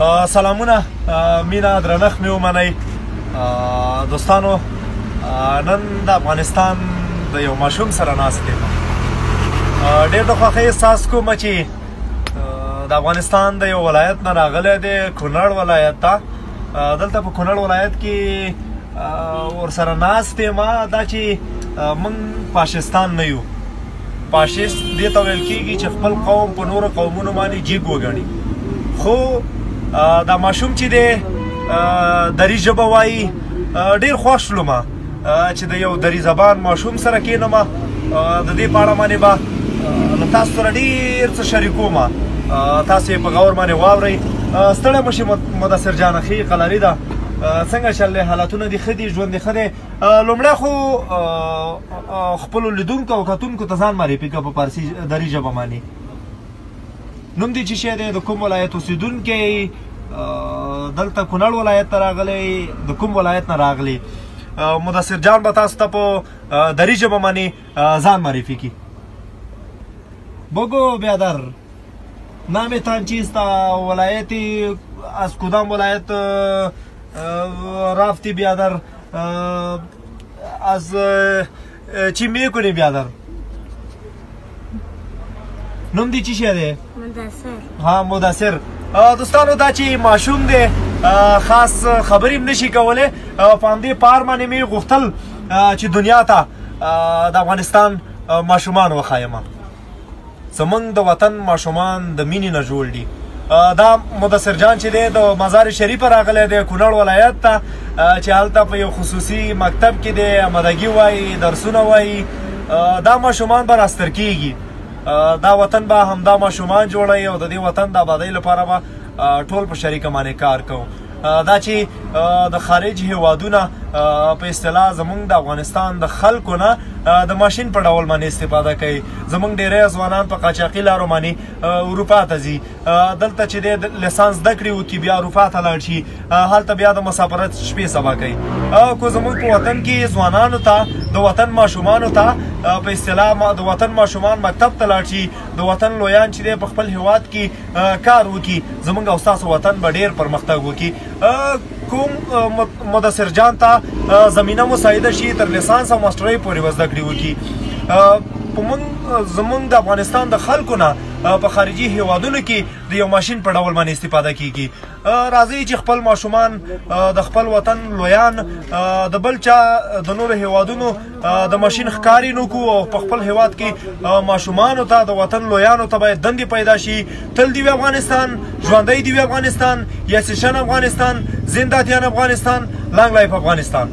سلامونه مینا درنښت مې ومنئ دوستانو. نن د افغانستان د یو ماشوم سره ناست یم. ډېر د خوښۍ احساس کوم چې د افغانستان د یو ولایت نه راغلی دی، کونړ ولایت ته. دلته په کونړ ولایت کې ورسره ناست یم. دا چې موږ فاشستان نه یو. فاشست دې ته ویل کېږي چې خپل قوم په نورو قومونو باندې جیګ وګڼي. خو دا ماشوم چې دی دری ژبه وایي. ډېر خوښ شولم چې د یو دری زبان ماشوم سره کېنم. د دې په اړه باندې به له تاسو سره ډېر څه شریکوم. تاسو یې په غور باندې واورئ. ستړی مه شئ مدثر جانه، ښې قلاري ده. څنګه چل دی؟ حالتونه دې ښه دي؟ ژوند دې ښه دی؟ لومړی خو خپلو لیدونکو او کتونکو ته ځان معرفي کړه په فارسي دري ژبه باندې. نوم دې څه شی دی؟ د کوم ولایت اوسېدونکی؟ دلته کونړ ولایت ته راغلی؟ د کوم ولایت نه راغلی؟ مدثر جان به تاسو ته په دري ژبه باندې ځان معرفی کړي. بگو بیادر، نامتان چیست؟ ولایتی از کدام ولایت رفتی بیادر؟ از چی میکنی بیادر؟ نوم دی چی شده؟ مدثر. ها مدثر. دوستانو دا چې ماشوم دی خاص خبرې هم نشي کولی. په همدې پار باندې مې غوښتل چې دنیا ته د افغانستان ماشومان وښایم. زمونږ د وطن ماشومان د مینې نه جوړ دي. دا مدثر جان چې دی د مزار شریف راغلی دی کونړ ولایت ته، چې هلته په یو خصوصي مکتب کې دی، امادګي وایي، درسونه وایي. دا ماشومان به راستر کېږي. دا وطن به همدا ماشومان جوړوي او د دې وطن د آبادۍ لپاره به ټول په شریکه باندې کار کوو. دا چې د خارج هیوادونه په اصطلاح زمونږ د افغانستان د خلکو نه د ماشین په ډول باندې استفاده کوي. زمونږ ډېری ځوانان په قاچاقي لارو باندې اروپا ته ځي. دلته چې دی لیسانس زده کړي وکړي، بیا اروپا ته لاړ شي، هلته بیا د مسافرت شپې سبا کوي. کو زمونږ په وطن کې ځوانانو ته، د وطن ماشومانو ته په اصطلاح د وطن ماشومان مکتب ته لاړ شي، د وطن لویان چې دی په خپل هیواد کې کار وکړي، زمونږ او ستاسو وطن به ډېر پرمختګ وکړي. کوم مدثر جان ته زمینه مساعده شي تر لیسانس او ماسټرۍ پورې به زده کړې وکړي. زمونږ د افغانستان د خلکو نه په خارجي هیوادونو کې د یو ماشین په ډول باندې استفاده کیږي. راځئ چې خپل ماشومان د خپل وطن لویان د بل چا د نورو هیوادونو د ماشین ښکاري نه کړو او په خپل هیواد کې ماشومانو ته د وطن لویانو ته باید دندې پیدا شي. تل دې وي افغانستان، ژوندی دې وي افغانستان، یا سیشن افغانستان، زنداتیان افغانستان، لانګ لایف افغانستان.